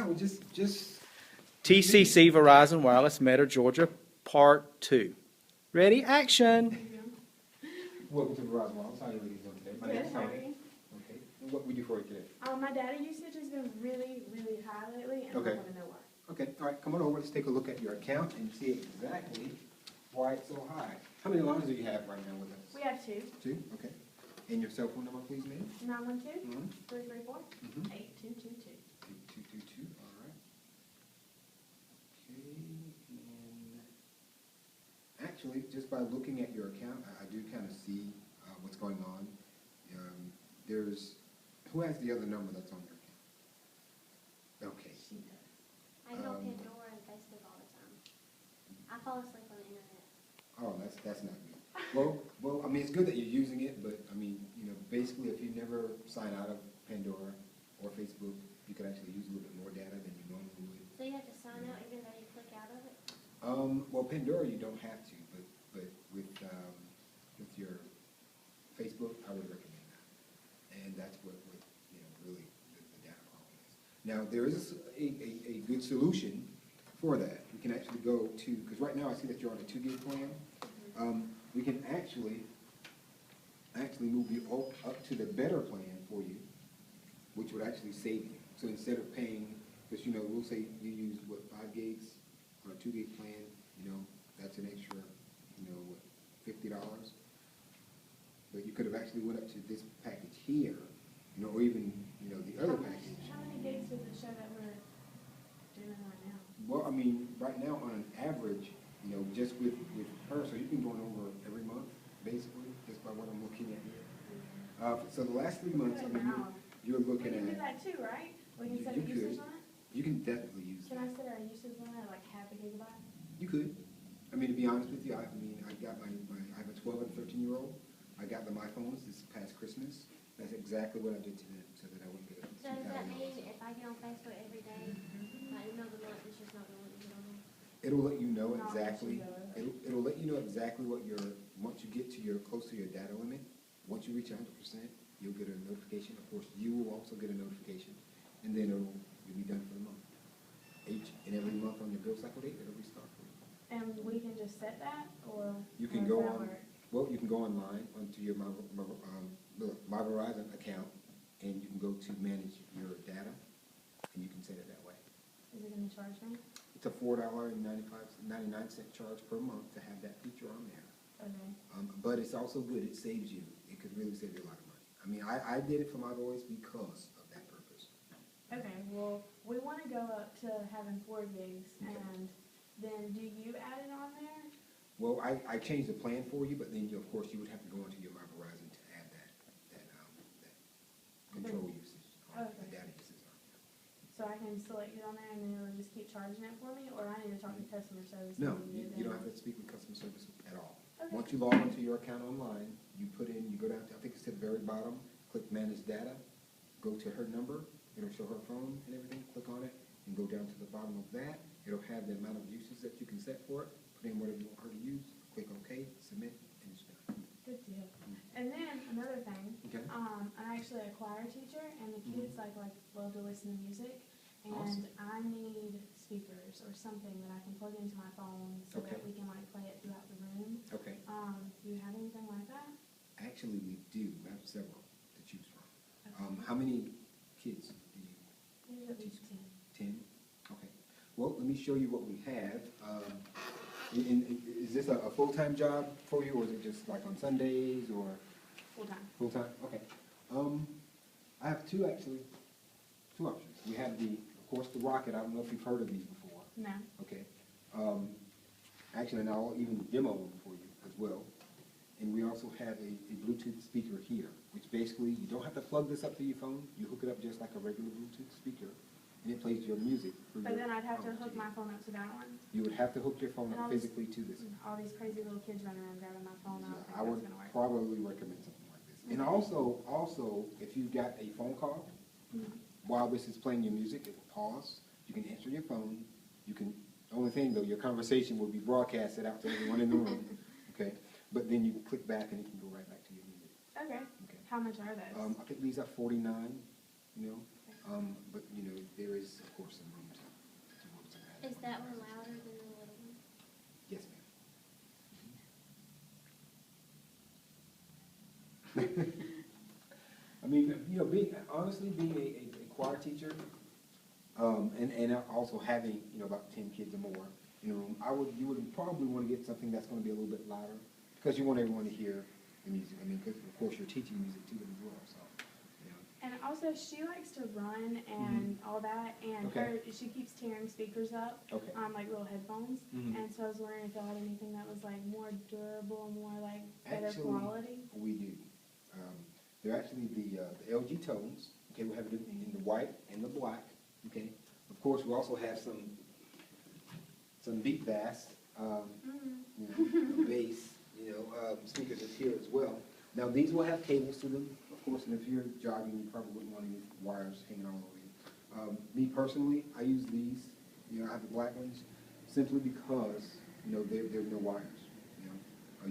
we just TCC Verizon Wireless Metro Georgia Part 2. Ready? Action! welcome to Verizon Wireless. How are you ladies doing today? My name is Good, how are Tony. you? Okay. And what we do for you today? My data usage has been really, really high lately, and Okay. I want to know why. Okay. All right. Come on over. Let's take a look at your account and see exactly why it's so high. How many lines do you have right now with us? We have two. Two. Okay. And your cell phone number, please, ma'am? 912-334-8222. 8222. All right. Okay. And actually, just by looking at your account, I do kind of see what's going on. Who has the other number that's on your account? Okay. She does. I go on Pandora and Facebook all the time. I fall asleep on the internet. Oh, that's not me. Well, I mean, it's good that you're using it, but I mean, basically, if you never sign out of Pandora or Facebook, you could actually use a little bit more data than you normally would. So you have to sign out even though you click out of it? Well, Pandora, you don't have to, but with your Facebook, I would recommend that. And that's what really the data problem is. Now, there is a good solution for that. We can actually go to, because right now I see that you're on a 2 gig plan. We can actually move you up to the better plan for you, which would actually save you. So instead of paying, because we'll say you use 5 gigs on a 2 gig plan, that's an extra, $50. But you could have actually went up to this package here, or even, the other package. How many gigs does it show that we're doing right now? Well, I mean, right now on an average, just with her, so you've been going over every month, basically, just by what I'm looking at here. So the last 3 months, I mean, you're We looking can do at. that too, right? We can You- set you a usage could. on it? You can definitely use Can it. I set our usage limit at like half a gigabyte? You could. I mean, to be honest with you, I got I have a 12 and 13-year-old. I got them iPhones this past Christmas. That's exactly what I did to them, so that I wouldn't get a So does that mean $2,000. if I get on Facebook every day, my email the month is just not going to let me get on there? It'll let you know Not what exactly. she does. It'll let you know exactly what once you get to close to your data limit. Once you reach 100%, you'll get a notification. Of course, you will also get a notification, and then you'll be done for the month. Each and every month on your bill cycle date, it'll restart for you. And we can just set that, or? You can or go does that on. work? Well, you can go online onto your My Verizon account, and you can go to manage your data, and you can set it that way. Is it gonna charge me? It's a $4.99 charge per month to have that feature on there. Okay. But it's also good. It saves you. It could really save you a lot of money. I mean, I did it for my boys because of that purpose. Okay, well, we wanna go up to having 4 gigs, Okay. and then do you add it on there? Well, I changed the plan for you, but then of course you would have to go into your My Verizon to add that control usage, the Okay. data usage on there. So I can select it on there and then it'll just keep charging it for me, or I need to talk to customer service? No, and do you it don't then? have to speak with customer service at all. Okay. Once you log into your account online, you go down to, I think it's to the very bottom, click Manage Data, go to her number, it'll show her phone and everything, click on it, and go down to the bottom of that. It'll have the amount of usage that you can set for it, put in whatever you want her to use, click OK, submit, and it's done. Good deal. And then another thing, Okay. I'm actually a choir teacher, and the kids love to listen to music, and Awesome. I need speakers or something that I can plug into my phone so that Okay. we can play it throughout the room. Okay. Do you have anything like that? Actually, we do. We have several to choose from. Okay. How many kids do you? There's at least 10. 10? Okay. Well, let me show you what we have. Is this a full-time job for you, or is it just like on Sundays, or Full time. full-time? Okay. I have two options. We have of course, the Rocket. I don't know if you've heard of these before. No. Okay. Actually, and I'll even demo them for you as well. And we also have a Bluetooth speaker here, which basically, you don't have to plug this up to your phone. You hook it up just like a regular Bluetooth speaker, and it plays your music. But then I'd have to hook my phone up to that one. You would have to hook your phone And up all these- physically to this. All these crazy little kids running around grabbing my phone, I don't think I that's would gonna work. probably recommend something like this. And also, if you've got a phone call, Mhm. while this is playing your music, it will pause. You can answer your phone. The only thing though, your conversation will be broadcasted out to everyone in the room. Okay, but then you can click back and it can go right back to your music. Okay. Okay. How much are those? I think these are $49. But, you know, there is, of course, some room to work to that. Is that one louder than the little one? Yes, ma'am. I mean, you know, honestly, being a choir teacher, and also having, you know, about 10 kids or more in a room, you would probably want to get something that's going to be a little bit louder, because you want everyone to hear the music. I mean, because, of course, you're teaching music to them as well, so, you know. And also, she likes to run and all that, and Okay. she keeps tearing speakers up Okay. on like little headphones. Mhm. And so I was wondering if y'all had anything that was like more durable, more like better Actually, quality. we do. They're actually the LG tones. Okay, we have it in the white and the black. Okay, of course, we also have some beat bass, you know, bass, you know, speakers is here as well. Now these will have cables to them, of course, and if you're jogging, you probably wouldn't want any wires hanging all over you. Me personally, I use these. You know, I have the black ones simply because, you know, there's no wires. You know,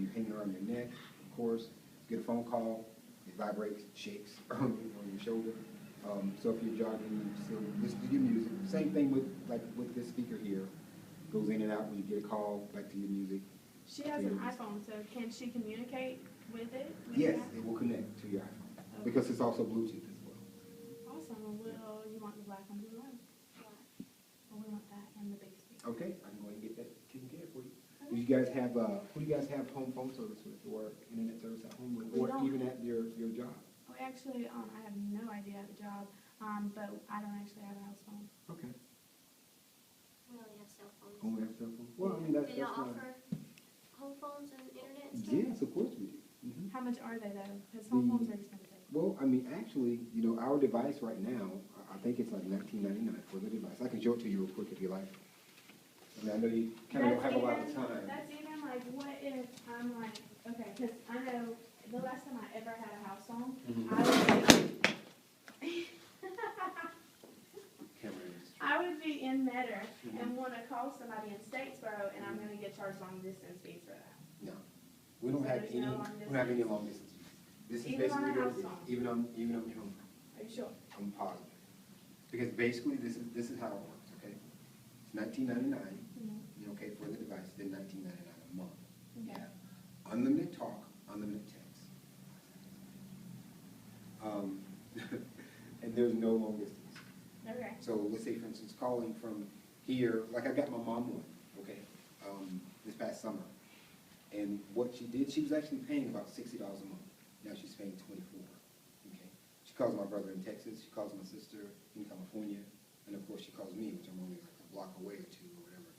you hang around your neck, of course. Get a phone call, it vibrates, shakes on your shoulder. So if you're jogging, you still listen to your music. Same thing with this speaker here. Goes in and out when you get a call, back to your music. She has an iPhone, so can she communicate with it? With Yes, that? it will connect to your iPhone, because it's also Bluetooth as well. Awesome. Well, you want the black one or the white? Well, we want that and the big speaker. Okay, I can go ahead and get that taken care of for you. Do you guys have, who do you guys have home phone service with, or internet service at home with, We or don't. even at your job? We actually, I have no idea at the job, but I don't actually have a house phone. Okay. We only have cell phones. Home have cell phone? Well, I mean, that's Do y'all not. offer home phones and internet and stuff? Yes, of course we do. Mhm. How much are they though? Because home phones are expensive. Well, I mean, actually, you know, our device right now, I think it's like $19.99 for the device. I can show it to you real quick if you like. I mean, I know you kind of don't have a lot of time. That's even like, what if I'm like, okay, because I know the last time I ever had a house phone, Mhm. I would be in Metter Mhm. and want to call somebody in Statesboro, and I'm going to get charged long distance fees for that. No, we don't So have there's any, no we long don't have any distance? long distance. This is Even on basically a what house it is, phone? even on your home. Are you sure? I'm positive. Because basically, this is how it works, okay? It's $19.99, Mm-hmm. okay, for the device, then $19.99 a month. Okay. Yeah. Unlimited talk, unlimited text. And there's no long distance. Okay. So let's say, for instance, calling from here, like I got my mom one, okay, this past summer. And what she did, she was actually paying about $60 a month. Now she's paying $24, okay? She calls my brother in Texas, she calls my sister in California, and of course she calls me, which I'm only like a block away or two or whatever.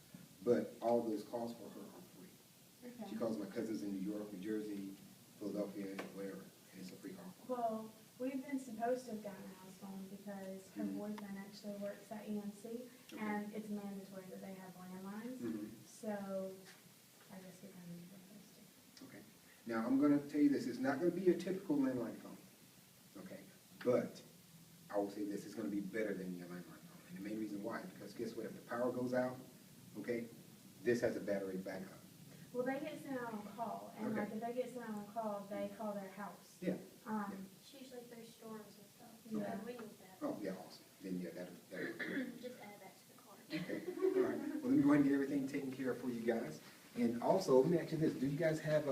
But all those calls for her are free. Okay. She calls my cousins in New York, New Jersey, Philadelphia, wherever, and it's a free call. Well, we've been supposed to have gotten a house phone because her Mhm. boyfriend actually works at EMC, Okay. and it's mandatory that they have landlines. Mhm. So I guess we kind of need to post it. Okay. Now, I'm gonna tell you this, it's not gonna be your typical landline phone, okay? But I will say this, it's gonna be better than your landline phone. And the main reason why, because guess what, if the power goes out, okay, this has a battery backup. Well, they get sent out on call, and Okay. like if they get sent out on call, they call their house. Yeah. It's usually through storms and stuff. Yeah. We need that. Oh, yeah, awesome. Then, yeah, that'll. Just add that to the card. Okay, all right. Well, let me go ahead and get everything taken care of for you guys. And also, let me ask you this, do you guys have,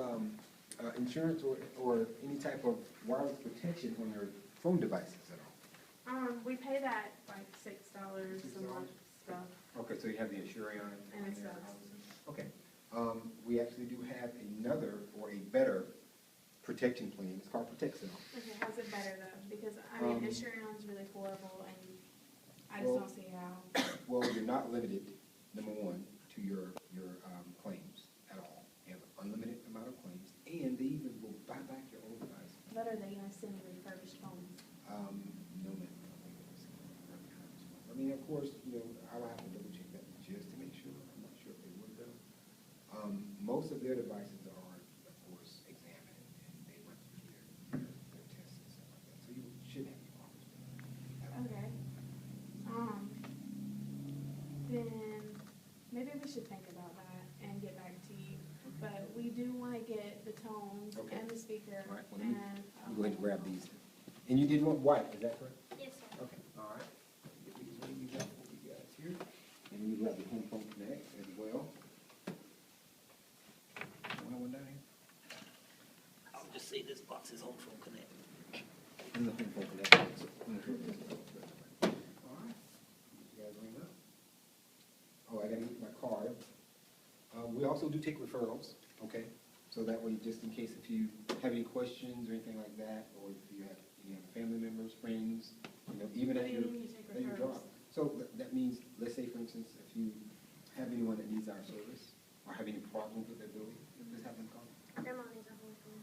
insurance or any type of wireless protection on your phone devices at all? We pay that like $6 a month stuff. Okay, so you have the Assuring on it? And it sucks. Okay. We actually do have another, or a better protection plan. It's called Protect Cell. Okay, how's it better though? Because I mean, Assurion's really horrible, and I just Well- don't see how. Well, you're not limited, number one, to your claims at all. You have an unlimited amount of claims, and they even will buy back your old device. But are they gonna send me refurbished phones? No, ma'am, I don't think it was. I mean, of course, you know, I will have to double check that just to make sure. I'm not sure if they would though. Most of their devices are, of course, examined, and they went through their tests and stuff like that. So you shouldn't have any problems with that. Okay. Then maybe we should think about that and get back to you. But we do wanna get the tones Okay. and the speaker All right, well, let me- and. I'm going to grab these. And you did want white, is that correct? Yes, sir. Okay, all right. get this box, his home phone connect. And the home phone connection. All right. You guys ring up. Oh, I gotta get my card. We also do take referrals, okay? So that way, just in case if you have any questions or anything like that, or if you have any other family members, friends, you know, even What at do you your, mean you take at your referrals? job. So that means, let's say for instance, if you have anyone that needs our service, or have any problems with their building, just have them call. My grandma needs a home phone.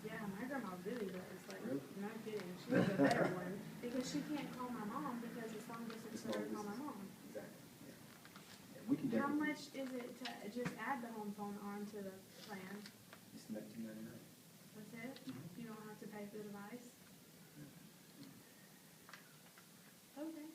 Yeah, my grandma really does, like, Really? not kidding, she needs a better one, because she can't call my mom because it's long distance It's for her long to call my distance. mom. Exactly, yeah. And we can How definitely. much is it to just add the home phone onto the plan? It's $19.99. That's it? Mhm. You don't have to pay for the device? Okay.